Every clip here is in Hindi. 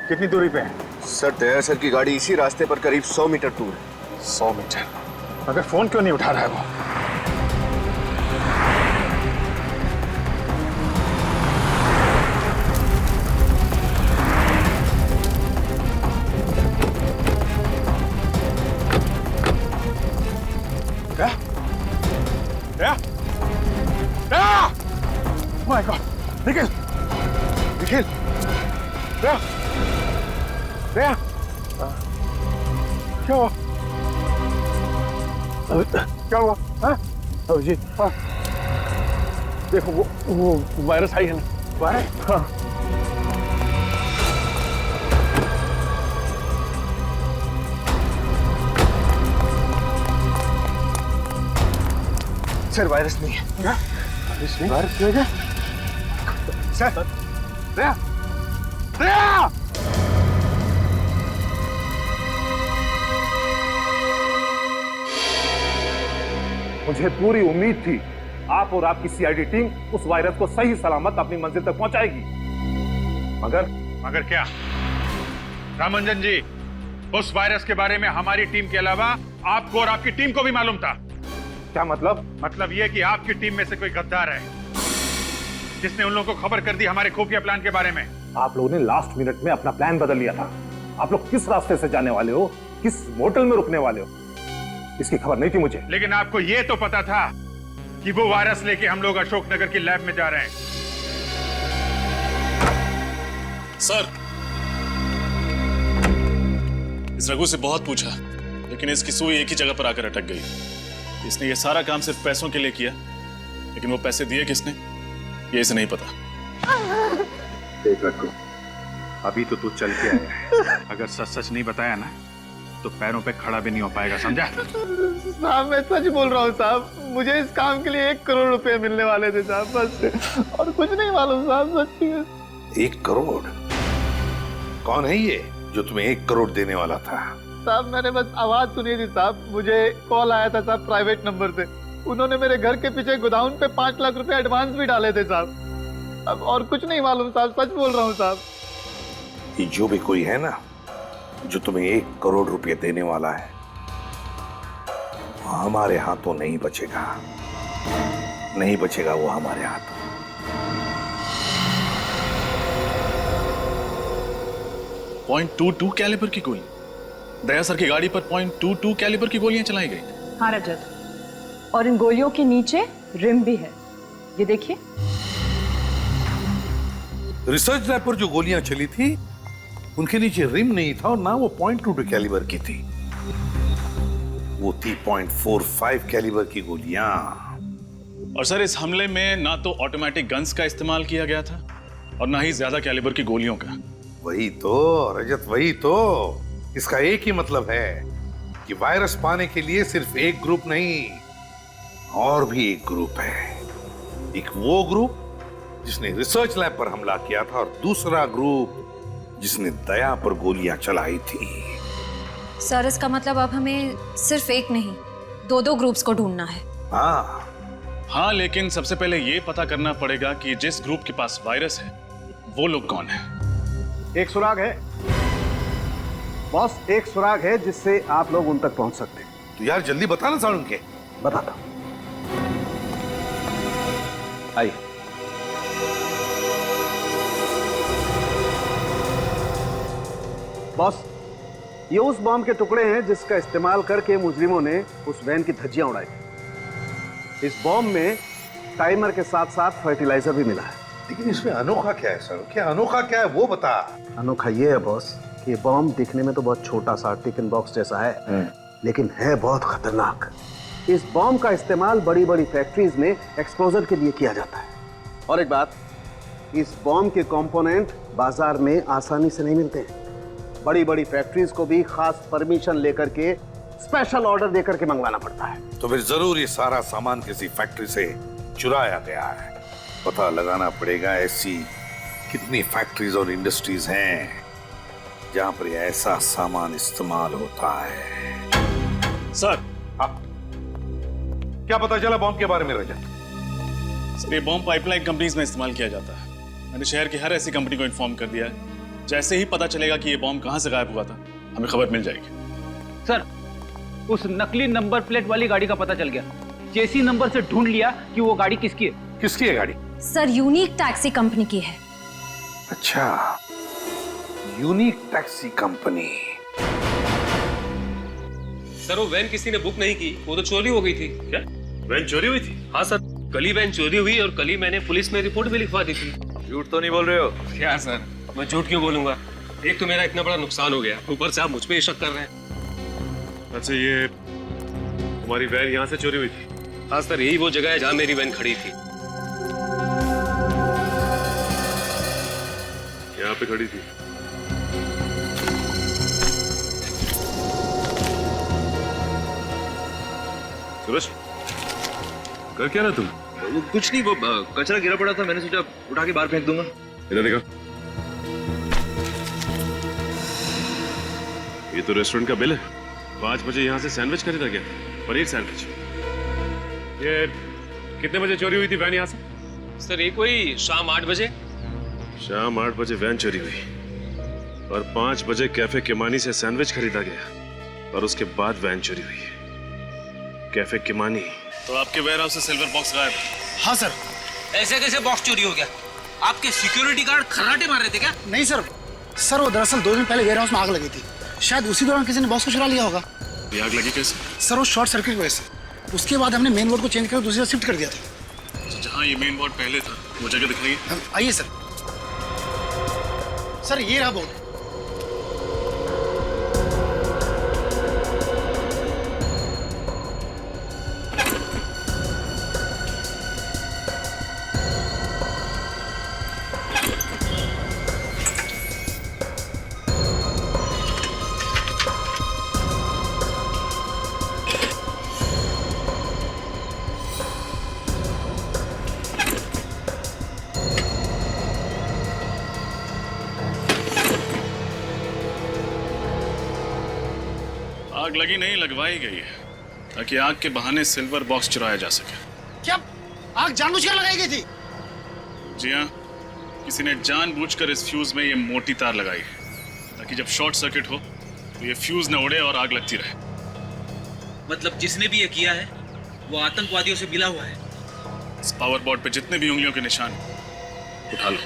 कितनी दूरी पे है? सर दया सर की गाड़ी इसी रास्ते पर करीब 100 मीटर दूर है। 100 मीटर? मगर फोन क्यों नहीं उठा रहा है वो? क्या? क्या? क्या? Oh my God! Nikhil! Nikhil! क्या? क्या? क्या हुआ? क्या हुआ? हाँ? जी हाँ। देखो वो वायरस आई है ना? वायरस? हाँ। सर वायरस नहीं है। क्या? वायरस नहीं? वायरस नहीं है? सर दया! दया! मुझे पूरी उम्मीद थी आप और आपकी सीआईडी टीम उस वायरस को सही सलामत अपनी मंजिल तक पहुंचाएगी, मगर क्या रामंजन जी, उस वायरस के बारे में हमारी टीम के अलावा आपको और आपकी टीम को भी मालूम था। क्या मतलब? मतलब यह कि आपकी टीम में से कोई गद्दार है जिसने उन लोगों को खबर कर दी हमारे खुफिया प्लान के बारे में। आप लोगों ने लास्ट मिनट में अपना प्लान बदल लिया था। आप लोग किस रास्ते से जाने वाले हो, किस होटल में रुकने वाले हो, इसकी खबर नहीं थी मुझे। लेकिन आपको यह तो पता था कि वो वायरस लेके हम लोग अशोकनगर की लैब में जा रहे हैं। सर, इस रघु से बहुत पूछा, लेकिन इसकी सुई एक ही जगह पर आकर अटक गई। इसने ये सारा काम सिर्फ पैसों के लिए किया, लेकिन वो पैसे दिए किसने, ये इसे नहीं पता। देख रघु, अभी तो तू चल के आया है, अगर सच सच नहीं बताया ना तो पैरों पे खड़ा भी नहीं हो पाएगा, समझा? साहब मैं सच बोल रहा हूँ साहब, मुझे इस काम के लिए 1 करोड़ रुपए मिलने वाले थे साहब, बस और कुछ नहीं मालूम साहब, सच्ची में। 1 करोड़? कौन है ये जो तुम्हें 1 करोड़ देने वाला था? साहब मैंने बस आवाज सुनी थी साहब, मुझे कॉल आया था साहब प्राइवेट नंबर से। उन्होंने मेरे घर के पीछे गोदाउन पे 5 लाख रुपए एडवांस भी डाले थे साहब। अब और कुछ नहीं मालूम साहब, सच बोल रहा हूँ साहब। ये जो भी कोई है ना जो तुम्हें 1 करोड़ रुपए देने वाला है, हमारे हाथों नहीं बचेगा, नहीं बचेगा वो हमारे हाथों। .22 कैलिबर की गोली, दया सर की गाड़ी पर .22 कैलिबर की गोलियां चलाई गई। हाँ रजत, और इन गोलियों के नीचे रिम भी है, ये देखिए। रिसर्च लैब पर जो गोलियां चली थी उनके नीचे रिम नहीं था और ना वो .22 कैलिबर की थी, वो थी .45 कैलिबर की गोलियां। और सर इस हमले में ना तो ऑटोमेटिक गन्स का इस्तेमाल किया गया था और ना ही ज्यादा कैलिबर की गोलियों का। वही तो रजत, वही तो। इसका एक ही मतलब है कि वायरस पाने के लिए सिर्फ एक ग्रुप नहीं, और भी एक ग्रुप है। एक वो ग्रुप जिसने रिसर्च लैब पर हमला किया था और दूसरा ग्रुप जिसने दया पर गोलियां चलाई थी। सर इसका मतलब अब हमें सिर्फ एक नहीं 2 ग्रुप्स को ढूंढना है। हाँ, लेकिन सबसे पहले ये पता करना पड़ेगा कि जिस ग्रुप के पास वायरस है वो लोग कौन है। एक सुराग है बॉस, एक सुराग है जिससे आप लोग उन तक पहुंच सकते हैं। तो यार जल्दी बताना साउंड के। बताता हूं, आइए। बॉस, ये उस बम के टुकड़े हैं जिसका इस्तेमाल करके मुजरिमों ने उस वैन की धज्जियां उड़ाई थी। इस बम में टाइमर के साथ साथ फर्टिलाइजर भी मिला है। लेकिन इसमें अनोखा क्या है सर? क्या अनोखा क्या है वो बता। अनोखा ये है बॉस कि ये बम दिखने में तो बहुत छोटा सा टिफिन बॉक्स जैसा है, लेकिन है बहुत खतरनाक। इस बम का इस्तेमाल बड़ी बड़ी फैक्ट्रीज में एक्सप्लोजर के लिए किया जाता है। और एक बात, इस बम के कंपोनेंट बाजार में आसानी से नहीं मिलते हैं। बड़ी बड़ी फैक्ट्रीज को भी खास परमिशन लेकर के स्पेशल ऑर्डर देकर के मंगवाना पड़ता है। तो फिर जरूर ये सारा सामान किसी फैक्ट्री से चुराया गया है। पता लगाना पड़ेगा ऐसी कितनी फैक्ट्रीज और इंडस्ट्रीज हैं जहां पर ऐसा सामान इस्तेमाल होता है। सर, क्या पता चला बॉम्ब के बारे में रजत? सर ये बॉम्ब पाइपलाइन कंपनीज में इस्तेमाल किया जाता है। मैंने शहर की हर ऐसी कंपनी को इन्फॉर्म कर दिया है जैसे ही पता चलेगा कि ये बॉम्ब कहाँ से गायब हुआ था, हमें खबर मिल जाएगी। सर, उस नकली नंबर प्लेट वाली गाड़ी का पता चल गया। चेसी नंबर से ढूंढ लिया कि वो गाड़ी किसकी है। किसकी है गाड़ी? सर, यूनिक टैक्सी कंपनी की है। अच्छा, यूनिक टैक्सी कंपनी। सर, वो वैन किसी ने बुक नहीं की, वो तो चोरी हो गई थी। क्या वैन चोरी हुई थी? हाँ सर, कल ही वैन चोरी हुई और कल ही मैंने पुलिस में रिपोर्ट भी लिखवा दी थी। झूठ तो नहीं बोल रहे हो? क्या सर, मैं झूठ क्यों बोलूंगा? एक तो मेरा इतना बड़ा नुकसान हो गया, ऊपर से आप मुझ पे ही शक कर रहे हैं। अच्छा, ये तुम्हारी वैन यहाँ से चोरी हुई थी? हाँ सर, यही वो जगह है जहाँ मेरी वैन खड़ी थी। यहाँ पे खड़ी थी? सूरज, कर क्या रहा तुम? वो कुछ नहीं, वो कचरा गिरा पड़ा था, मैंने सोचा उठा के बाहर फेंक दूंगा। इधर देखो, ये तो रेस्टोरेंट का बिल है। 5 बजे यहाँ से सैंडविच खरीदा गया, पनीर सैंडविच। ये कितने बजे चोरी हुई थी वैन यहाँ से? सर, ये कोई शाम 8 बजे। शाम 8 बजे वैन चोरी हुई और 5 बजे कैफे किमानी से सैंडविच खरीदा गया और उसके बाद वैन चोरी हुई। Cafe Kimani. तो आपके वेयर हाउस से सिल्वर बॉक्स गायब है? हाँ सर। ऐसे कैसे बॉक्स चोरी हो गया? आपके सिक्योरिटी गार्ड खर्राटे मार रहे थे क्या? नहीं सर, वो दरअसल 2 दिन पहले वेयर हाउस में आग लगी थी। शायद उसी दौरान किसी ने बॉक्स को चुरा लिया होगा। ये आग लगी कैसे? सर, वो शॉर्ट सर्किट की वजह से। उसके बाद हमने मेन बोर्ड को चेंज कर दूसरी जगह शिफ्ट कर दिया था। तो जहाँ ये मेन बोर्ड पहले था, वो जगह दिखाइए। आइए सर। सर, ये रहा बोर्ड। आग लगी नहीं, लगवाई गई है ताकि आग के बहाने सिल्वर बॉक्स चुराया जा सके। क्या आग जानबूझकर लगाई गई थी? जी हाँ, किसी ने जानबूझकर इस फ्यूज में ये मोटी तार लगाई है ताकि जब शॉर्ट सर्किट हो तो ये फ्यूज न उड़े और आग लगती रहे। मतलब जिसने भी ये किया है वो आतंकवादियों से मिला हुआ है। इस पावर बोर्ड पे जितने भी उंगलियों के निशान उठा लो।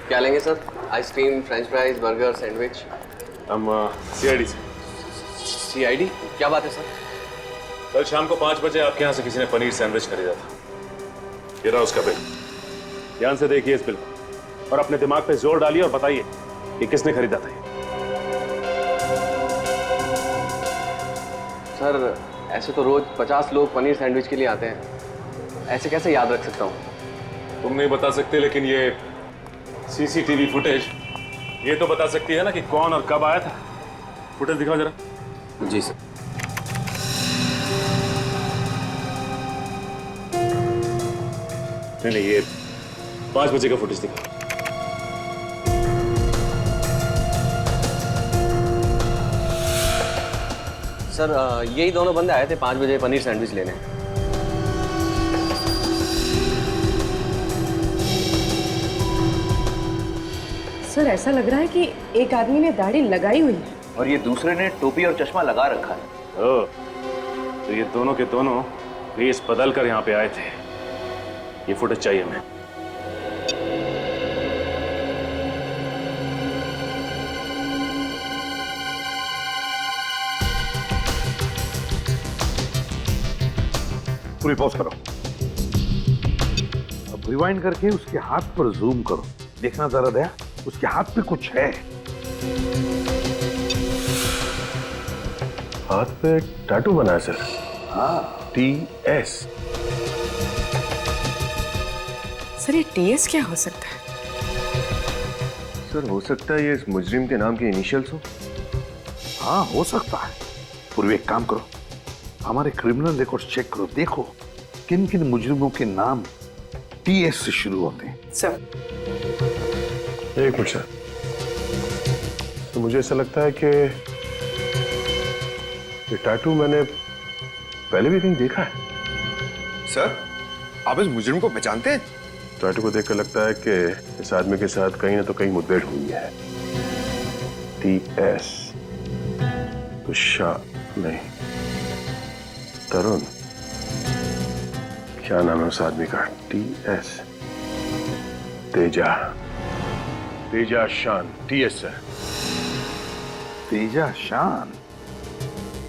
क्या लेंगे sir? Ice cream, French fries, burger, sandwich? हम CID से। CID? क्या बात है सर? कल शाम को 5 बजे आपके यहाँ से किसी ने पनीर सैंडविच खरीदा था। ये रहा उसका बिल। ध्यान से देखिए इस बिल को और अपने दिमाग पे जोर डालिए और बताइए कि किसने खरीदा था। सर, ऐसे तो रोज 50 लोग पनीर सैंडविच के लिए आते हैं, ऐसे कैसे याद रख सकता हूँ? तुम नहीं बता सकते, लेकिन ये CCTV फुटेज ये तो बता सकती है ना कि कौन और कब आया था। फुटेज दिखाओ जरा। जी सर। नहीं, ये 5 बजे का फुटेज दिखाओ। सर, यही दोनों बंदे आए थे 5 बजे पनीर सैंडविच लेने। सर, ऐसा लग रहा है कि एक आदमी ने दाढ़ी लगाई हुई है और ये दूसरे ने टोपी और चश्मा लगा रखा है। ओह, तो ये दोनों के दोनों भेष बदल कर यहाँ पे आए थे। ये फुटेज चाहिए हमें। पूरी पॉज करो। अब रिवाइंड करके उसके हाथ पर जूम करो, देखना जरा दया, उसके हाथ पे कुछ है। हाथ पे टैटू बना है सर। हाँ, TS। सर ये TS क्या हो सकता है? सर हो सकता है ये इस मुजरिम के नाम के इनिशियल्स हो। हाँ हो सकता है। पूर्व एक काम करो, हमारे क्रिमिनल रिकॉर्ड चेक करो, देखो किन किन मुजरिमों के नाम TS से शुरू होते हैं। सर एक मिनट सर, तो मुझे ऐसा लगता है कि ये टैटू मैंने पहले भी कहीं देखा है। सर आप इस मुजरिम को पहचानते हैं? टैटू को देखकर लगता है कि इस आदमी के साथ कहीं ना तो कहीं मुठभेड़ हुई है। TS तो शाह नहीं, तरुण, क्या नाम है उस आदमी का? TS, तेजा, तेजा शान। TS है। तेजा शान,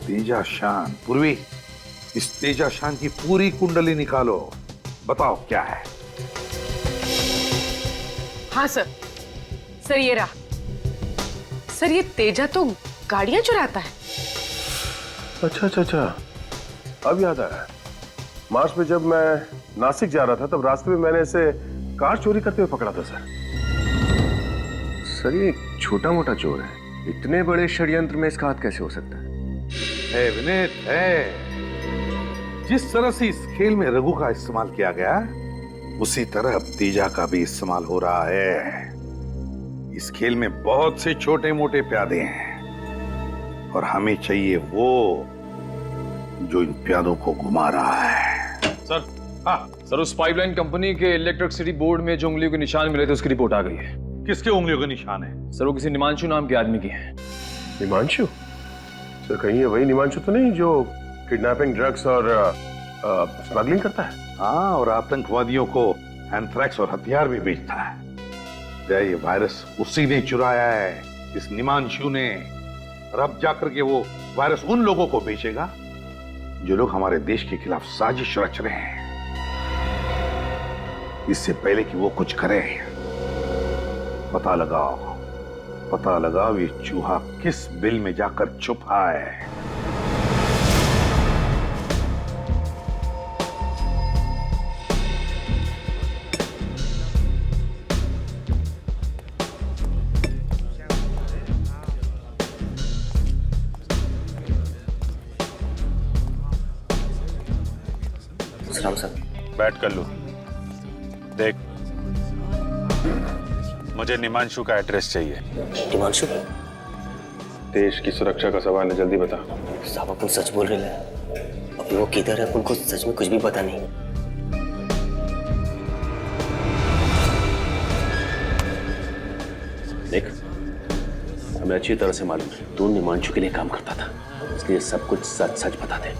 तेजा शान। पूर्वी, इस तेजा शान की पूरी कुंडली निकालो, बताओ क्या है। हाँ सर, सर ये रहा। सर ये तेजा तो गाड़ियां चुराता है। अच्छा अच्छा अच्छा, अब याद आया। मार्च में जब मैं नासिक जा रहा था तब रास्ते में मैंने इसे कार चोरी करते हुए पकड़ा था सर। सर ये छोटा मोटा चोर है, इतने बड़े षड्यंत्र में इसका हाथ कैसे हो सकता है? विनीत है। जिस तरह से इस खेल में रघु का इस्तेमाल किया गया, उसी तरह अब तेजा का भी इस्तेमाल हो रहा है। इस खेल में बहुत से छोटे मोटे प्यादे हैं और हमें चाहिए वो जो इन प्यादों को घुमा रहा है। सर हाँ सर, उस पाइपलाइन कंपनी के इलेक्ट्रिसिटी बोर्ड में जो उंगलियों के निशान मिले थे उसकी रिपोर्ट आ गई है। किसके उंगलियों के निशान है? सर वो किसी निमांशु नाम के आदमी की है। निमांशु? सर कहीं ये वही निमांशु तो नहीं जो किडनैपिंग, ड्रग्स और स्मगलिंग करता है? हाँ, और आतंकवादियों को एंथ्रैक्स और हथियार भी बेचता है। क्या ये वायरस उसी ने चुराया है, इस निमांशु ने। और अब जाकर के वो वायरस उन लोगों को बेचेगा जो लोग हमारे देश के खिलाफ साजिश रच रहे हैं। इससे पहले कि वो कुछ करे, पता लगाओ ये चूहा किस बिल में जाकर छुपा है। बैठ कर लो। देख, मुझे निमांशु का एड्रेस चाहिए। निमांशु? देश की सुरक्षा का सवाल है, जल्दी बता। साहब अपन सच बोल रहे हैं। अभी वो किधर है अपन को सच में कुछ भी पता नहीं। देख, हमें अच्छी तरह से मालूम है तू निमांशु के लिए काम करता था, इसलिए सब कुछ सच सच बता दे,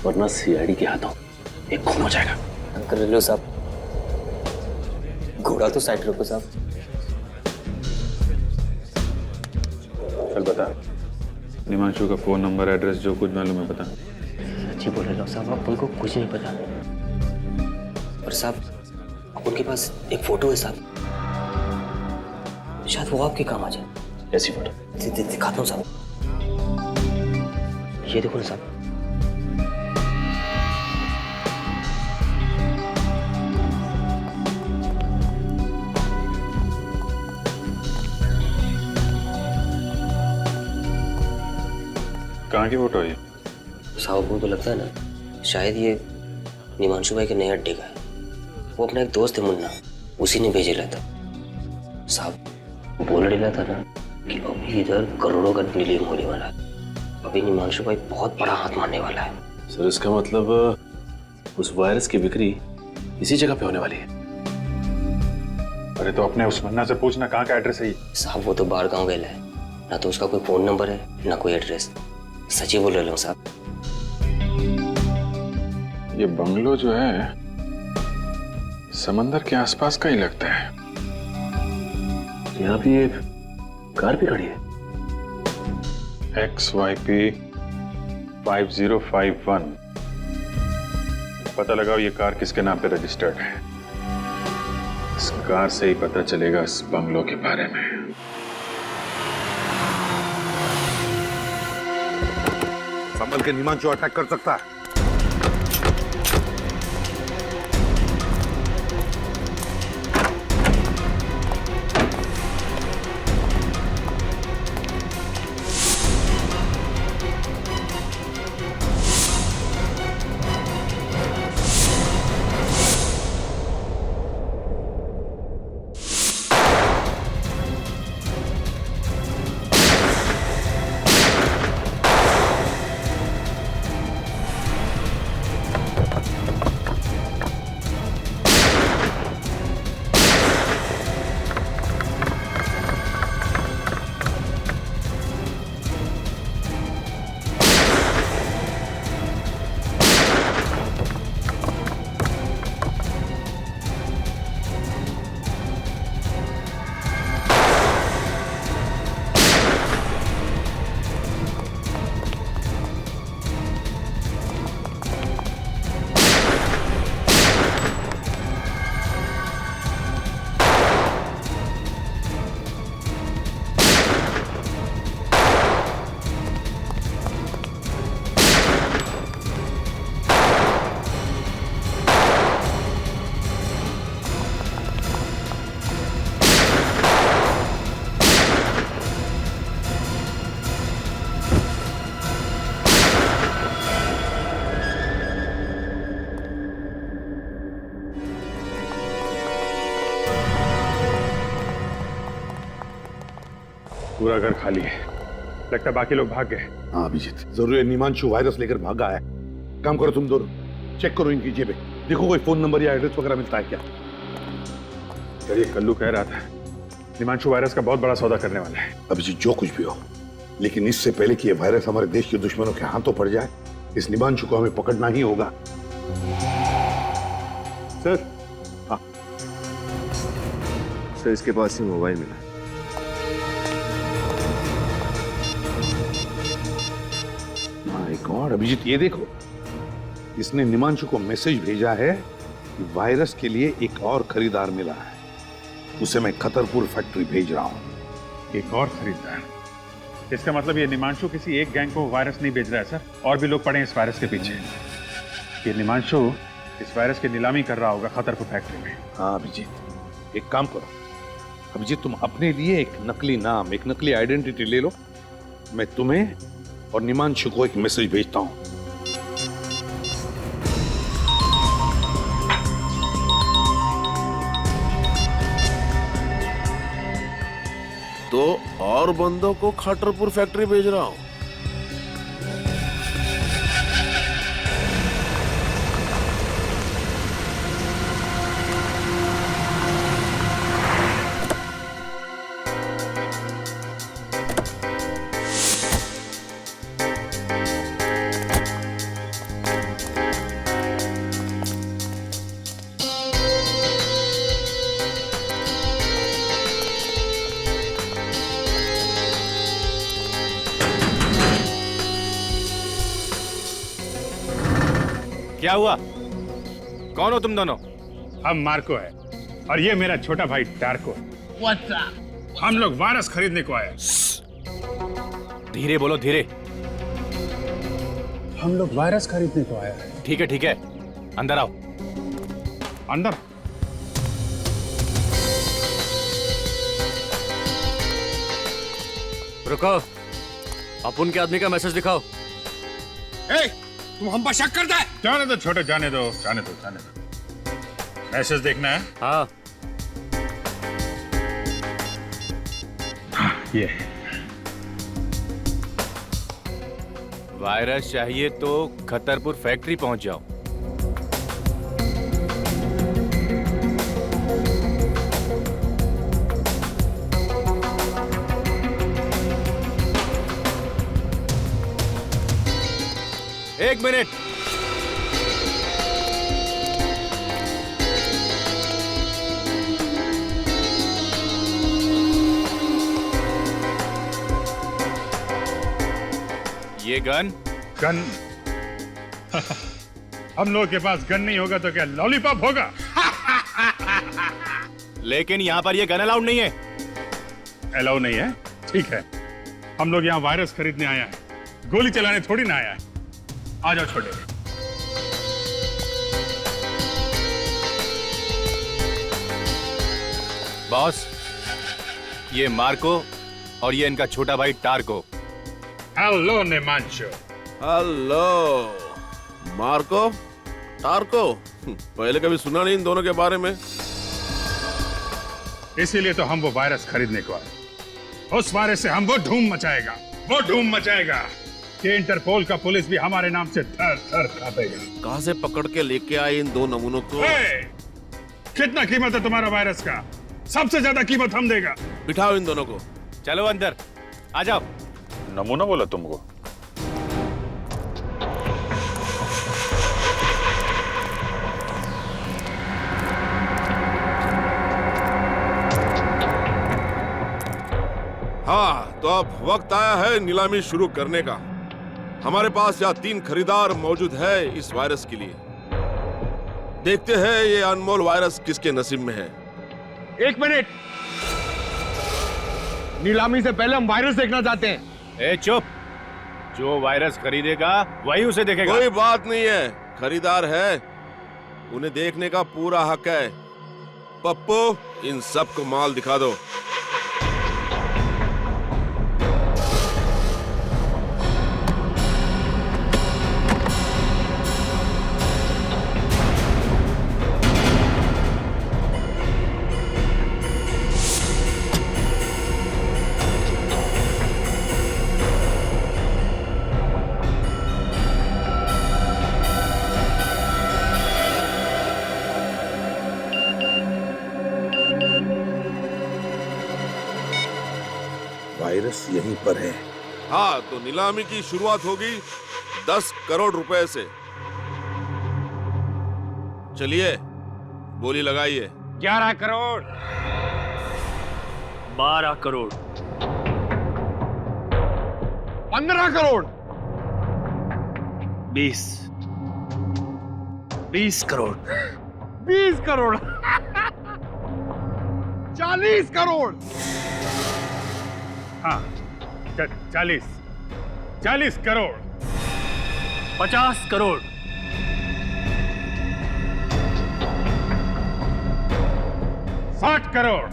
वरना CID के हाथों एक खून हो जाएगा। अंकल रेलो साहब, घोड़ा तो साइड रखो साहब। चल बता। निमांशु का फोन नंबर, एड्रेस, जो कुछ मालूम है बता। सच्ची बोल रहे हो साहब, अपन को कुछ नहीं पता। और साहब अपन के पास एक फोटो है साहब, शायद वो आपके काम आ जाए। ऐसी फोटो दिखाता हूँ साहब, ये देखो ना साहब। कहाँ की फोटो है ये? साहब को तो लगता है ना शायद ये निमांशु भाई के नए अड्डे का है। वो अपना एक दोस्त है मुन्ना, उसी ने भेजे था साहब। बोल रहा था ना कि अभी इधर करोड़ों का डीलिंग होने वाला है। अभी निमांशु भाई बहुत बड़ा हाथ मारने वाला है। सर इसका मतलब उस वायरस की बिक्री इसी जगह पे होने वाली है। अरे तो अपने उस मुन्ना से पूछना कहाँ का एड्रेस है ये। साहब वो तो बाहर गाँव गया है, ना तो उसका कोई फोन नंबर है ना कोई एड्रेस। सच्ची बोल रहे हो साहब। ये बंगलो जो है समंदर के आसपास का ही लगता है। यहाँ भी एक कार भी खड़ी है। XYP 5051। पता लगाओ ये कार किसके नाम पे रजिस्टर्ड है। इस कार से ही पता चलेगा इस बंगलों के बारे में। संभल के निमांशु अटैक कर सकता है। पूरा घर खाली है, लगता है बाकी लोग भाग गए। हाँ अभिजीत, जरूर है निमांशु वायरस लेकर भागा है। काम करो तुम दोनों, चेक करो इनकी जेबें, देखो कोई फोन नंबर या एड्रेस वगैरह मिलता है क्या। सर ये कल्लू कह रहा था निमांशु वायरस का बहुत बड़ा सौदा करने वाला है। अभिजीत जो कुछ भी हो, लेकिन इससे पहले कि ये वायरस हमारे देश के दुश्मनों के हाथों पड़ जाए, इस निमांशु को हमें पकड़ना ही होगा। सर, हाँ सर, इसके पास ही मोबाइल मिला। माय गॉड अभिजीत, ये देखो, इसने निमांशु को मैसेज भेजा है कि वायरस के लिए एक और खरीदार मिला है, उसे मैं खतरपुर फैक्ट्री भेज रहा हूं। एक और खरीदार? इसका मतलब ये निमांशु किसी एक गैंग को वायरस नहीं भेज रहा है सर, और भी लोग पड़े हैं इस वायरस के पीछे। ये निमांशु इस वायरस की नीलामी कर रहा होगा खतरपुर फैक्ट्री में। हाँ अभिजीत, एक काम करो अभिजीत, तुम अपने लिए एक नकली नाम, एक नकली आइडेंटिटी ले लो, मैं तुम्हें और निमांशु को एक मैसेज भेजता हूं। तो और बंदों को खतरपुर फैक्ट्री भेज रहा हूं। क्या हुआ? कौन हो तुम दोनों? हम मार्को है और ये मेरा छोटा भाई टार्को। हम लोग वायरस खरीदने को आए। धीरे बोलो, धीरे। हम लोग वायरस खरीदने को आए हैं। ठीक है ठीक है, अंदर आओ। अंदर? रुको, अपुन के आदमी का मैसेज दिखाओ। तुम हम पर शक करता है? जाने दो छोटे, जाने दो, जाने दो, जाने दो। मैसेज देखना है? हाँ। ये वायरस चाहिए तो खतरपुर फैक्ट्री पहुंच जाओ। एक मिनट। ये गन? गन? हम लोगों के पास गन नहीं होगा तो क्या लॉलीपॉप होगा? लेकिन यहाँ पर ये गन अलाउड नहीं है। अलाउ नहीं है? ठीक है, हम लोग यहाँ वायरस खरीदने आया है, गोली चलाने थोड़ी ना आया है। आ जाओ छोटे। बॉस, ये मार्को और ये इनका छोटा भाई टार्को। हेलो निमांशु। हेलो मार्को, टार्को, पहले कभी सुना नहीं इन दोनों के बारे में। इसीलिए तो हम वो वायरस खरीदने को आए। उस वायरस से हम वो धूम मचाएगा कि इंटरपोल का पुलिस भी हमारे नाम से थर थर कांपेगा। कहां से पकड़ के लेके आए इन दो नमूनों को? कितना कीमत है तुम्हारा वायरस का? सबसे ज्यादा कीमत हम देगा। बिठाओ इन दोनों को। चलो अंदर आ जाओ। नमूना बोला तुमको? हाँ, तो अब वक्त आया है नीलामी शुरू करने का। हमारे पास यहाँ 3 खरीदार मौजूद है इस वायरस के लिए। देखते हैं ये अनमोल वायरस किसके नसीब में है। 1 मिनट, नीलामी से पहले हम वायरस देखना चाहते हैं। ए चुप, जो वायरस खरीदेगा वही उसे देखेगा। कोई बात नहीं है, खरीदार है, उन्हें देखने का पूरा हक है। पप्पू, इन सबको माल दिखा दो। वायरस यहीं पर है। हाँ, तो नीलामी की शुरुआत होगी 10 करोड़ रुपए से। चलिए, बोली लगाइए। 11 करोड़, 12 करोड़, 15 करोड़, 20 करोड़, 20 करोड़, 40 करोड़। हाँ, 40 करोड़, 50 करोड़, 60 करोड़,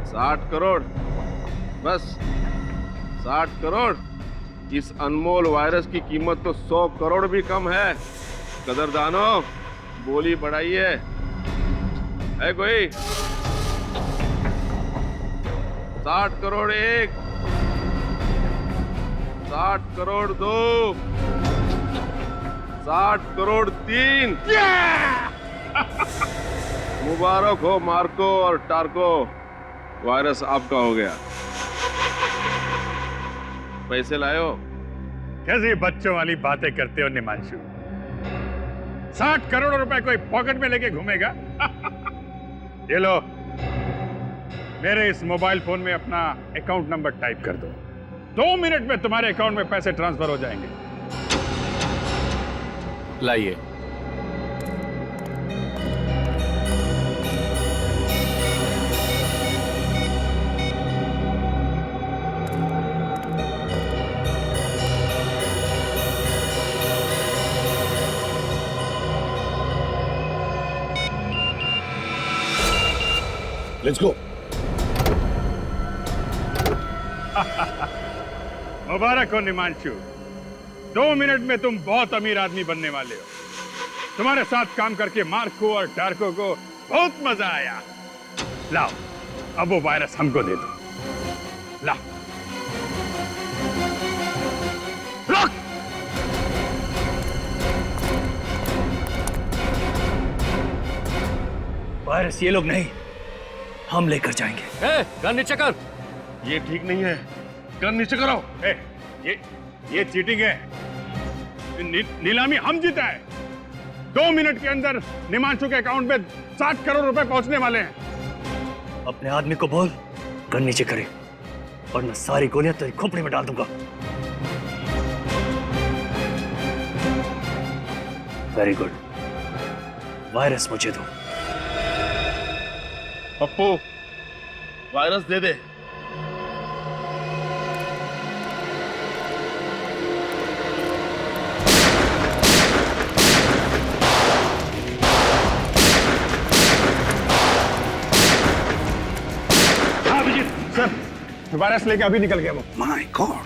60 करोड़, बस 60 करोड़। इस अनमोल वायरस की कीमत तो 100 करोड़ भी कम है। कदरदानों, बोली बढ़ाइए। है कोई? 60 करोड़ 1, 60 करोड़ 2, 60 करोड़ 3। मुबारक हो मार्को और टार्को, वायरस आपका हो गया। पैसे लायो? कैसी बच्चों वाली बातें करते हो निमांशु? 60 करोड़ रुपए कोई पॉकेट में लेके घूमेगा? ये लो, मेरे इस मोबाइल फोन में अपना अकाउंट नंबर टाइप कर दो। 2 मिनट में तुम्हारे अकाउंट में पैसे ट्रांसफर हो जाएंगे। लाइए। Let's go. मुबारक हो निमांशु, 2 मिनट में तुम बहुत अमीर आदमी बनने वाले हो। तुम्हारे साथ काम करके मार्को और टार्को को बहुत मजा आया। लाओ, अब वो वायरस हमको दे दो। लाओ। रुक! वायरस ये लोग नहीं, हम लेकर जाएंगे। गन नीचे कर। ये ठीक नहीं है, गन नीचे करो। ये चीटिंग है। नीलामी हम जीता है। 2 मिनट के अंदर निमांशु के अकाउंट में 60 करोड़ रुपए पहुंचने वाले हैं। अपने आदमी को बोल गन नीचे करे, वरना सारी गोलियां तेरी खोपड़ी में डाल दूंगा। वेरी गुड, वायरस मुझे दो। पप्पू, वायरस दे दे। हाँ अभिजीत सर, वायरस लेके अभी निकल गया वो। माय गॉड,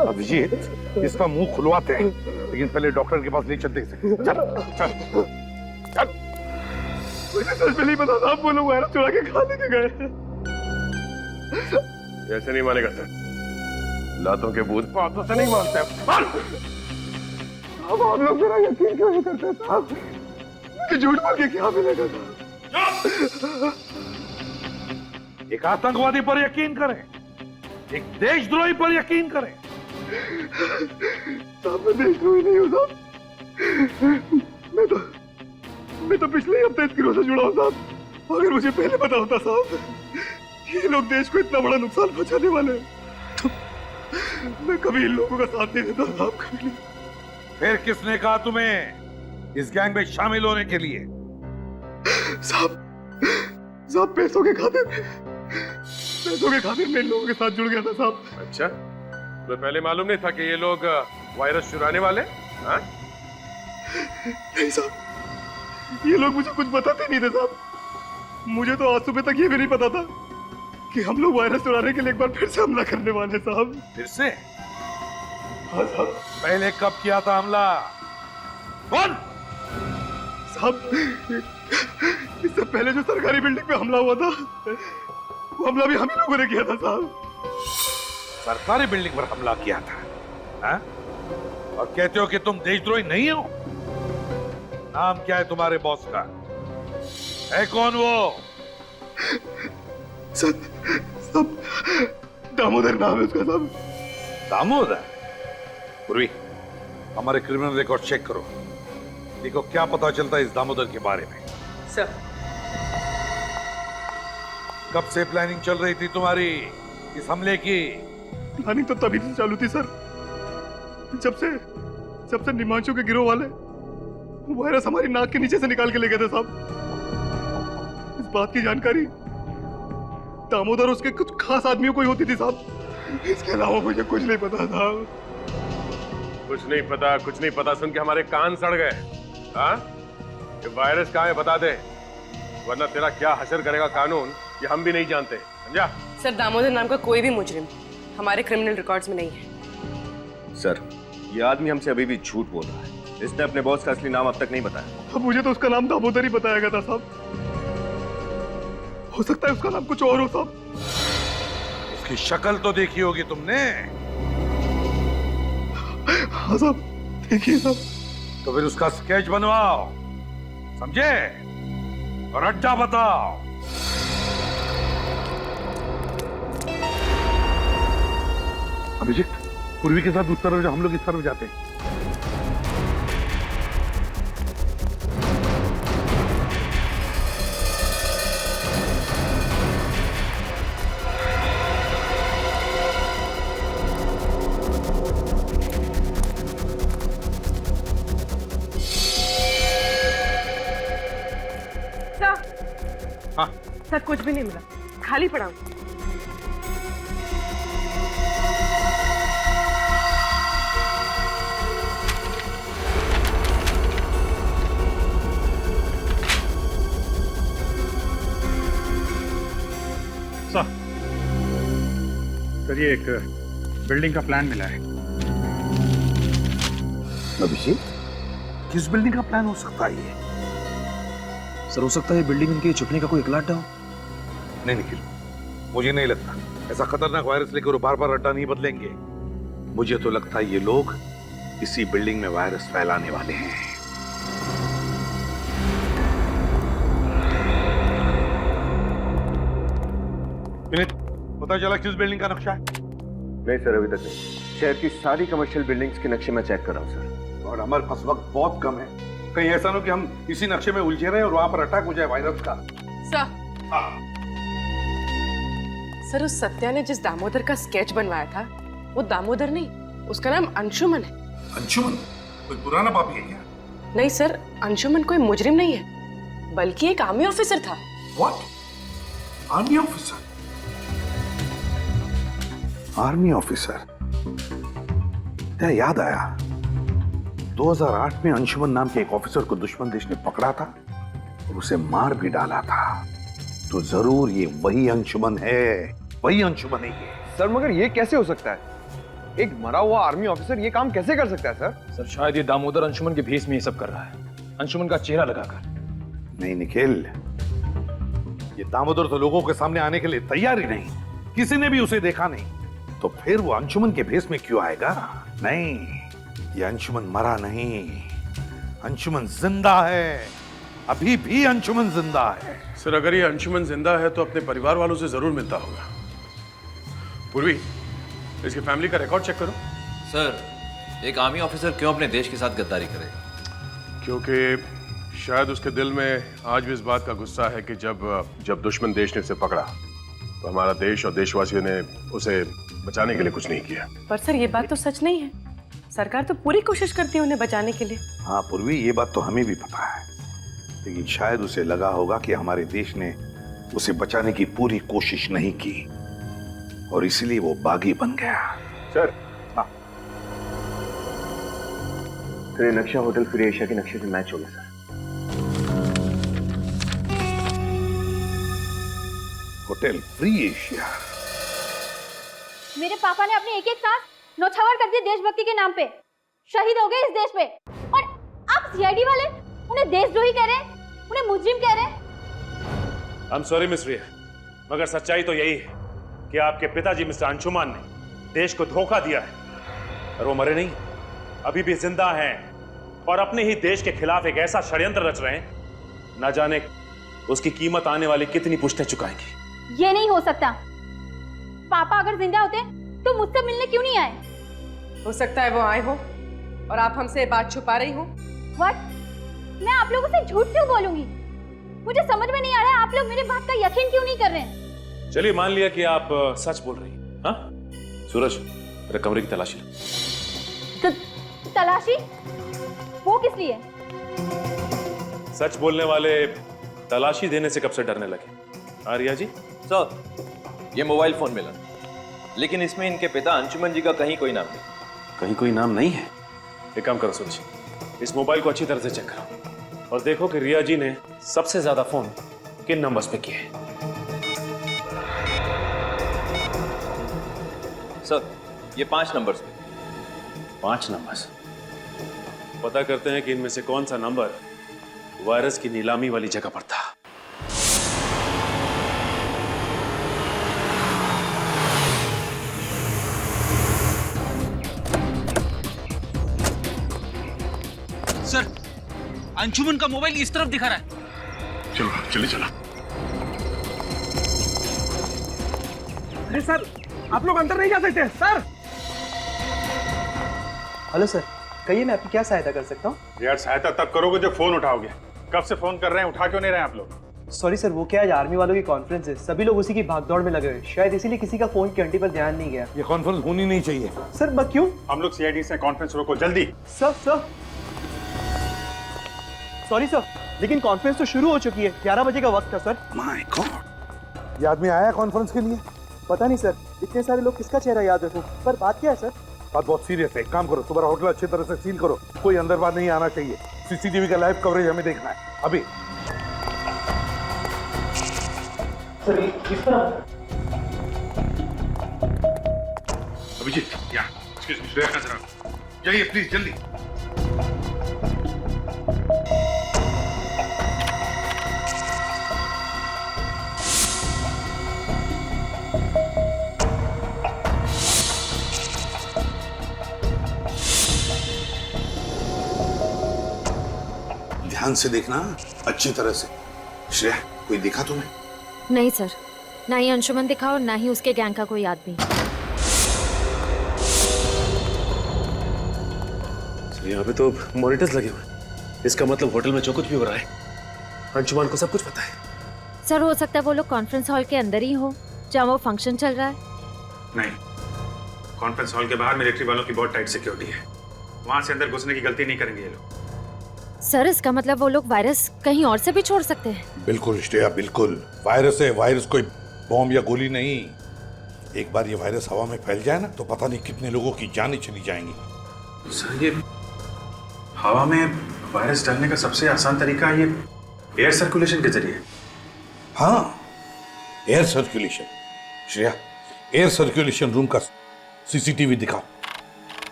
अभिजीत, इसका मुंह खुलवाते हैं, लेकिन पहले डॉक्टर के पास ले चलते इसे। चल चल चल। मुझे सच में नहीं पता था, आप वो लोग वायरस चुरा के खा लेके गए। ऐसे नहीं मानेगा सर, लातों के भूत बातों से नहीं मानते। अब आप लोग मेरा यकीन क्यों नहीं करते साहब? कि झूठ बोल के क्या मिलेगा साहब? एक आतंकवादी पर यकीन करें, एक देशद्रोही पर यकीन करें। साहब मैं देशद्रोही नहीं हूँ साहब, मैं तो पिछले हफ्ते इस गिरोह से जुड़ा हूँ साहब। अगर मुझे पहले पता होता साहब ये लोग देश को इतना बड़ा नुकसान पहुंचाने वाले हैं, तो मैं कभी इन लोगों का साथ नहीं देता साहब, कभी नहीं। फिर किसने कहा तुम्हें इस गैंग में शामिल होने के लिए? साहब पैसों के खातिर मैं इन लोगों के साथ जुड़ गया था साहब। अच्छा, तो पहले मालूम नहीं था कि ये लोग वायरस चुराने वाले? हाँ? नहीं साहब, ये लोग मुझे कुछ बताते नहीं थे साहब। मुझे तो आज सुबह तक ये भी नहीं पता था कि हम लोग वायरस चुराने के लिए एक बार फिर से हमला करने वाले साहब। फिर से? हाँ साहब। पहले कब किया था हमला? कौन? साहब इससे पहले जो सरकारी बिल्डिंग पे हमला हुआ था, वो हमला भी हम ही लोगों ने किया था साहब। सरकारी बिल्डिंग पर हमला किया था? हाँ? और कहते हो कि तुम देशद्रोही नहीं हो? नाम क्या है तुम्हारे बॉस का? है कौन वो? सब दामोदर नाम है उसका साहब। दामोदर? पूर्वी, हमारे क्रिमिनल रिकॉर्ड चेक करो, देखो क्या पता चलता है इस दामोदर के बारे में। सर, कब से प्लानिंग चल रही थी तुम्हारी इस हमले की? प्लानिंग तो तभी से चालू थी सर, जब से निमांशु के गिरोह वाले वायरस हमारी नाक के नीचे से निकाल के ले गए थे साहब। इस बात की जानकारी दामोदर उसके कुछ खास आदमियों को ही होती थी साहब। इसके अलावा मुझे कुछ नहीं पता साहब। कुछ नहीं पता सुन के हमारे कान सड़ गए। हाँ? ये वायरस कहाँ है बता दे, वरना तेरा क्या हशर करेगा कानून ये हम भी नहीं जानते, समझा? सर, दामोदर नाम का कोई भी मुजरिम हमारे क्रिमिनल रिकॉर्ड्स में नहीं है। सर, ये आदमी हमसे अभी भी झूठ बोल रहा है। इसने अपने बॉस का असली नाम अब तक नहीं बताया। अब मुझे तो उसका नाम दामोदर ही बताया गया था साहब। हो सकता है उसका नाम कुछ और हो साहब। उसकी शक्ल तो देखी होगी तुमने? हाँ साहब, देखिए साहब। तो फिर उसका स्केच बनवाओ, समझे? और अड्डा बताओ। अभिजीत, पूर्वी के साथ उस तरफ हम लोग इस तरफ जाते हैं। हाँ सर कुछ भी नहीं मिला, खाली पड़ा हूं। सर ये एक बिल्डिंग का प्लान मिला है। अभिषेक, किस बिल्डिंग का प्लान हो सकता है ये? सर हो सकता है बिल्डिंग इनके छुपने का कोई इकलाट हो। नहीं निखिल, मुझे नहीं लगता ऐसा खतरनाक वायरस लेकर वो बार बार अड्डा नहीं बदलेंगे। मुझे तो लगता है ये लोग इसी बिल्डिंग में वायरस फैलाने वाले हैं। पता चला किस बिल्डिंग का नक्शा है? नहीं सर, अभी तक नहीं। शहर की सारी कमर्शियल बिल्डिंग्स के नक्शे मैं चेक कर रहा हूँ सर। और हमारे पास वक्त बहुत कम है, कहीं ऐसा ना हो कि हम इसी नक्शे में उलझे रहे और वहां पर अटैक हो जाए वायरस का। सर उस सत्या ने जिस दामोदर का स्केच बनवाया था वो दामोदर नहीं, उसका नाम अंशुमन है। अंशुमन कोई पुराना पापी है क्या? नहीं सर, अंशुमन कोई मुजरिम नहीं है, बल्कि एक आर्मी ऑफिसर था। What? Army officer? Army officer? क्या याद आया, 2008 में अंशुमन नाम के एक ऑफिसर को दुश्मन देश ने पकड़ा था और उसे मार भी डाला था। तो जरूर ये वही अंशुमन है, वही अंशुमन है ये। सर मगर ये कैसे हो सकता है? एक मरा हुआ आर्मी ऑफिसर ये काम कैसे कर सकता है सर? सर शायद ये दामोदर अंशुमन के भेष में ये सब कर रहा है, अंशुमन का चेहरा लगाकर। नहीं निखिल, ये दामोदर तो लोगों के सामने आने के लिए तैयार ही नहीं, किसी ने भी उसे देखा नहीं, तो फिर वो अंशुमन के भेष में क्यों आएगा? नहीं, ये अंशुमन मरा नहीं, अंशुमन जिंदा है, अभी भी अंशुमन जिंदा है। सर अगर ये अंशुमन जिंदा है तो अपने परिवार वालों से जरूर मिलता होगा। पूर्वी, इसकी फैमिली का रिकॉर्ड चेक करो। सर एक आर्मी ऑफिसर क्यों अपने देश के साथ गद्दारी करेगा? क्योंकि शायद उसके दिल में आज भी इस बात का गुस्सा है कि जब दुश्मन देश ने उसे पकड़ा तो हमारा देश और देशवासियों ने उसे बचाने के लिए कुछ नहीं किया। पर सर ये बात तो सच नहीं है, सरकार तो पूरी कोशिश करती है उन्हें बचाने के लिए। हाँ पूर्वी, ये बात तो हमें भी पता है, लेकिन शायद उसे लगा होगा कि हमारे देश ने उसे बचाने की पूरी कोशिश नहीं की और इसलिए वो बागी बन गया। सर ये नक्शा होटल फ्री एशिया के नक्शे से मैच हो गया सर। Hotel free Asia? मेरे पापा ने अपनी एक एक सांस नौछावर कर दी देशभक्ति के नाम पे, शहीद हो गए इस देश पे, और अब सीआईडी वाले उन्हें देशद्रोही कह रहे हैं, उन्हें मुजरिम कह रहे हैं। I'm sorry मिस रिया, मगर सच्चाई तो यही है कि आपके पिताजी मिस्टर अंशुमान ने देश को धोखा दिया है और वो मरे नहीं, अभी भी जिंदा हैं और अपने ही देश के खिलाफ एक ऐसा षड्यंत्र रच रहे हैं, न जाने उसकी कीमत आने वाली कितनी पुश्तें चुकाएंगी। ये नहीं हो सकता, पापा अगर जिंदा होते तो मुझसे मिलने क्यों नहीं आए? हो सकता है वो आए हो और आप हमसे बात छुपा रही हो। व्हाट? मैं आप लोगों से झूठ क्यों बोलूंगी? मुझे समझ में नहीं आ रहा है आप लोग मेरे बात का यकीन क्यों नहीं कर रहे हैं? चलिए मान लिया कि आप सच बोल रही हैं। हाँ सूरज, मेरे कमरे की तलाशी लो। तलाशी? वो किस लिए? सच बोलने वाले तलाशी देने से कब से डरने लगे? आर्या जी? सर ये मोबाइल फोन मिला, लेकिन इसमें इनके पिता अंशुमन जी का कहीं कोई नाम नहीं। कहीं कोई नाम नहीं है? एक काम करो सूरज, इस मोबाइल को अच्छी तरह से चेक करो और देखो कि रिया जी ने सबसे ज्यादा फोन किन नंबर्स पे किए हैं। सर ये 5 नंबर्स पे। 5 नंबर्स? पता करते हैं कि इनमें से कौन सा नंबर वायरस की नीलामी वाली जगह पर था। सर अंशुमन का मोबाइल इस तरफ दिखा रहा है। चलो चलिए चला। अरे सर आप लोग अंदर नहीं जा सकते सर। हेलो सर, कहिए मैं आपकी क्या सहायता कर सकता हूँ? यार सहायता तब करोगे जब फोन उठाओगे। कब से फोन कर रहे हैं, उठा क्यों नहीं रहे आप लोग? सॉरी सर, वो क्या आज आर्मी वालों की कॉन्फ्रेंस है, सभी लोग उसी की भागदौड़ में लगे हुए, शायद इसीलिए किसी का फोन की घंटी पर ध्यान नहीं गया। ये कॉन्फ्रेंस होनी नहीं चाहिए सर। बस क्यों? हम लोग सीआईडी से कॉन्फ्रेंस रोको जल्दी। सर सॉरी सर, लेकिन कॉन्फ्रेंस तो शुरू हो चुकी है। 11 बजे का वक्त था सर। माय गॉड, ये आदमी आया कॉन्फ्रेंस के लिए? पता नहीं सर, इतने सारे लोग किसका चेहरा याद रखूं। पर बात क्या है सर? बात बहुत सीरियस है। एक काम करो, तुम्हारा होटल अच्छी तरह से सील करो, कोई अंदर बाहर नहीं आना चाहिए। सीसीटीवी का लाइव कवरेज हमें देखना है अभी। सर इस तरह। अभिजीत, यहाँ एक्सक्यूज मी, श्रेया नजर आओ, जाइए प्लीज जल्दी। ध्यान से देखना, अच्छी तरह से। श्रेया, कोई दिखा तुम्हें? नहीं सर, ना ही अंशुमन दिखा और ना ही उसके गैंग का कोई आदमी। यहाँ पे तो मॉनिटर्स लगे हुए हैं, इसका मतलब होटल में जो कुछ भी हो रहा है अंशुमान को सब कुछ पता है। सर हो सकता है वो लोग कॉन्फ्रेंस हॉल के अंदर ही हो जहाँ वो फंक्शन चल रहा है। नहीं, कॉन्फ्रेंस हॉल के बाहर मिलिट्री वालों की बहुत टाइट सिक्योरिटी है, वहां से अंदर घुसने की गलती नहीं करेंगे ये लोग। सर इसका मतलब वो लोग वायरस कहीं और से भी छोड़ सकते हैं। बिल्कुल श्रेया, बिल्कुल। वायरस है, वायरस कोई बॉम्ब या गोली नहीं। एक बार ये वायरस हवा में फैल जाए ना तो पता नहीं कितने लोगों की जानें चली जाएंगी। सर ये हवा में वायरस डालने का सबसे आसान तरीका है ये एयर सर्कुलेशन के जरिए। हाँ, air circulation. Shreya, air circulation room का सीसीटीवी दिखाओ।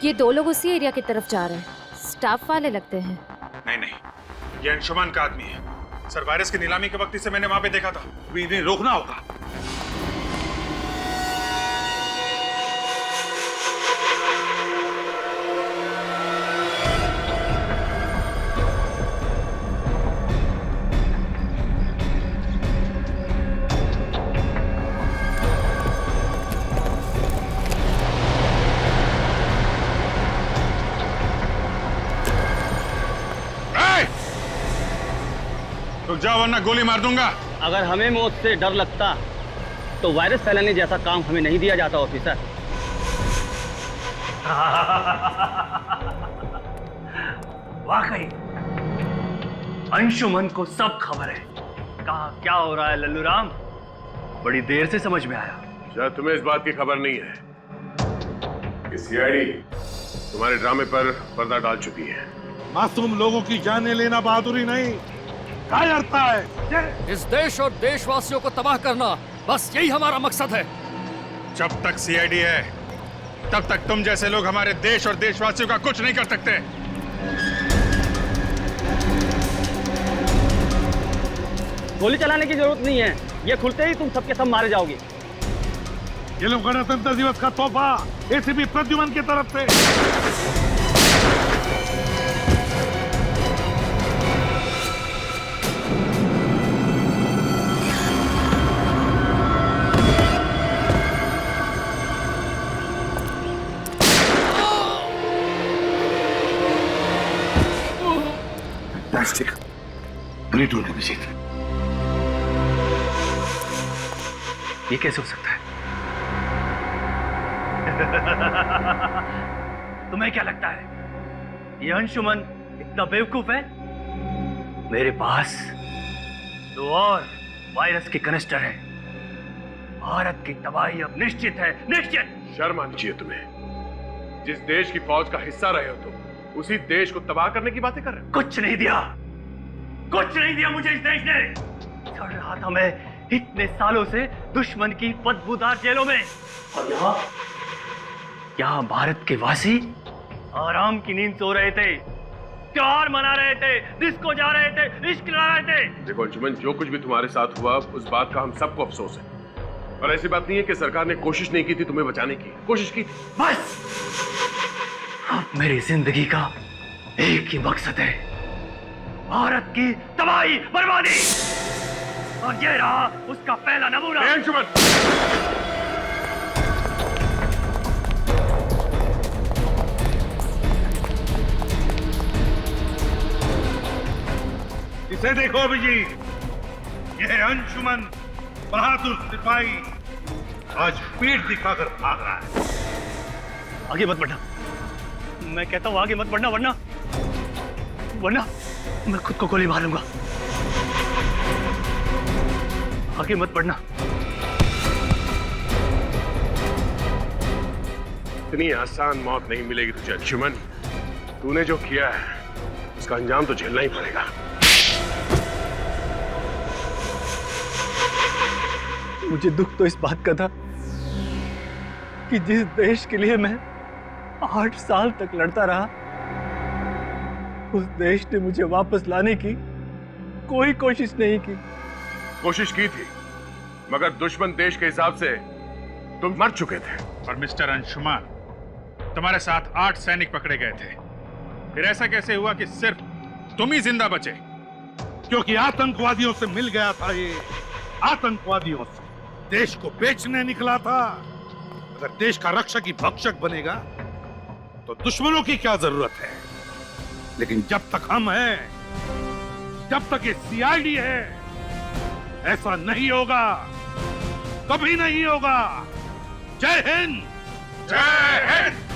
ये दो लोग उसी एरिया की तरफ जा रहे हैं, स्टाफ वाले लगते हैं। नहीं नहीं, ये अंशुमान का आदमी है। सर वायरस की नीलामी के वक्त इसे मैंने वहां पे देखा था। अभी इन्हें रोकना होगा। रुक जाओ वरना गोली मार दूंगा। अगर हमें मौत से डर लगता तो वायरस फैलाने जैसा काम हमें नहीं दिया जाता ऑफिसर। वाकई अंशुमन को सब खबर है। कहा क्या हो रहा है लल्लू राम, बड़ी देर से समझ में आया। शायद तुम्हें इस बात की खबर नहीं है कि सीआईडी तुम्हारे ड्रामे पर पर्दा डाल चुकी है। मासूम लोगों की जानें लेना बहादुरी नहीं, कायरता है। इस देश और देशवासियों को तबाह करना, बस यही हमारा मकसद है। जब तक सीआईडी है तब तक तुम जैसे लोग हमारे देश और देशवासियों का कुछ नहीं कर सकते। गोली चलाने की जरूरत नहीं है, ये खुलते ही तुम सबके सब मारे जाओगे। ये लोग गणतंत्र दिवस का तोहफा एसीपी प्रद्युमन की तरफ से। Great work Abhijit. ये कैसे हो सकता है? तुम्हें क्या लगता है ये अंशुमन इतना बेवकूफ है? मेरे पास दो और वायरस के कनिस्टर हैं। भारत की तबाही अब निश्चित है, निश्चित। शर्म आनी चाहिए तुम्हें। जिस देश की फौज का हिस्सा रहे हो तुम, उसी देश को तबाह करने की बातें कर रहे हो। कुछ नहीं दिया, कुछ नहीं दिया मुझे इस देश ने। चढ़ रहा था मैं इतने सालों से दुश्मन की बदबूदार जेलों में, और यहाँ भारत के वासी आराम की नींद सो रहे थे, त्योहार मना रहे थे, डिस्को जा रहे थे, इश्क ला रहे थे। देखो अंशुमन, जो कुछ भी तुम्हारे साथ हुआ उस बात का हम सबको अफसोस है, और ऐसी बात नहीं है कि सरकार ने कोशिश नहीं की थी तुम्हें बचाने की। कोशिश की थी। बस अब मेरी जिंदगी का एक ही मकसद है, भारत की तबाही, बर्बादी, और ये रहा उसका पहला नमूना। अंशुमन, इसे देखो अभिजीत, यह अंशुमन बहादुर सिपाही आज पीठ दिखाकर भाग रहा है। आगे मत बढ़ना, मैं कहता हूँ आगे मत बढ़ना, वरना वरना मैं खुद को गोली मारूंगा। आगे मत बढ़ना। इतनी आसान मौत नहीं मिलेगी तुझे अंशुमन। तूने जो किया है उसका अंजाम तो झेलना ही पड़ेगा। मुझे दुख तो इस बात का था कि जिस देश के लिए मैं 8 साल तक लड़ता रहा, उस देश ने मुझे वापस लाने की कोई कोशिश नहीं की। कोशिश की थी, मगर दुश्मन देश के हिसाब से तुम मर चुके थे। और मिस्टर अंशुमान, तुम्हारे साथ 8 सैनिक पकड़े गए थे। फिर ऐसा कैसे हुआ कि सिर्फ तुम ही जिंदा बचे? क्योंकि आतंकवादियों से मिल गया था। ये आतंकवादियों से देश को बेचने निकला था। अगर देश का रक्षक ही भक्षक बनेगा तो दुश्मनों की क्या जरूरत है। लेकिन जब तक हम हैं, जब तक ये सीआईडी है, ऐसा नहीं होगा, कभी नहीं होगा। जय हिंद। जय हिंद।